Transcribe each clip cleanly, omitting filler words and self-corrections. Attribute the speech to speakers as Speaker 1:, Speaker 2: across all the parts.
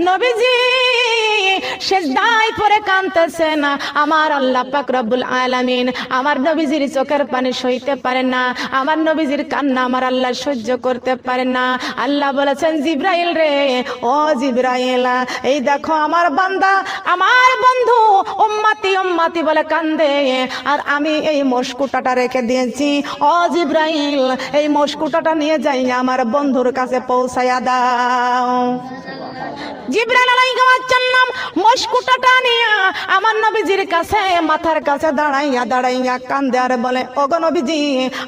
Speaker 1: নবীজি সিজদায় পড়ে কাঁদতেছেন। আমার আল্লাহ পাক রব্বুল আলামিন আমার নবীজির চোখের পানি সইতে পারেন না, আমার নবীজির কান্না আমার আল্লাহ সহ্য করতে পারেন না। আল্লাহ বলেছেন, জিবরাইল রে, ও জিবরাইল, এই দেখো আমার বান্দা, আমার বন্ধু উম্মতি উম্মতি বলে কান্দে, আর আমি এই মশকুটাটা রেখে দিয়েছি। ও জিবরাইল, এই মশকুটাটা নিয়ে যাই আমার বন্ধুর কাছে পৌঁছায়া দাও। জিবরাইল আলাইহিস সালাম মশকুটাটা নিয়ে আমার নবীজির কাছে মাথার কাছে দাঁড়াইয়া কান্দে আর বলে, ওগো নবীজি,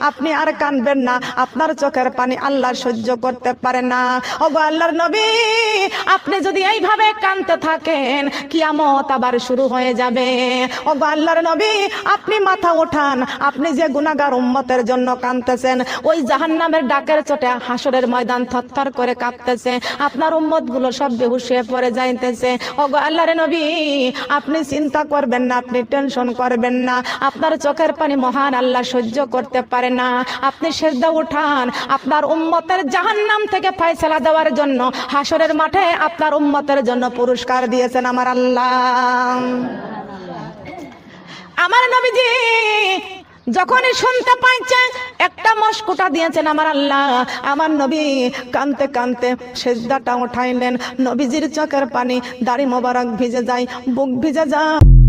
Speaker 1: আপনি আর কাঁদবেন না, আপনার চোখের পানি আল্লাহ সহ্য করতে পারে না। ওগো আল্লাহর নবী, আপনি যদি এইভাবে কাঁদতে থাকেন কিয়ামত আবার শুরু হয়ে যাবে। ওগো আল্লাহর নবী, আপনি মাথা ওঠান, আপনি যে গুনাহগার উম্মতের জন্য কাঁদতেছেন, ওই জাহান্নামের ডাকের চোটে হাসরের ময়দান থরথর করে কাঁপতেছে, আপনার উম্মত গুলো সব বেহুশ হয়ে পড়ে যাইতেছে। ওগো আল্লাহর নবী, আপনি চিন্তা করবেন না, আপনি টেনশন করবেন না, আপনার চোখের পানি মহান আল্লাহ সহ্য করতে পারে না। আপনি সিজদা উঠান, আপনার উম্মতের জাহান্নাম থেকে ফয়সালা দেওয়ার জন্য হাসরের মাঠে আপনার উম্মতের জন্য পুরস্কার দিয়েছেন আমার আল্লাহ। আমার নবীজি যখনই শুনতে পাইছে একটা মশকুটা দিয়েছেন আমার আল্লাহ, আমার নবী কানতে কানতে সিজদাটা উঠাইলেন। নবীজির চোখের পানি, দাড়ি মোবারক ভিজে যায়, বুক ভিজে যায়।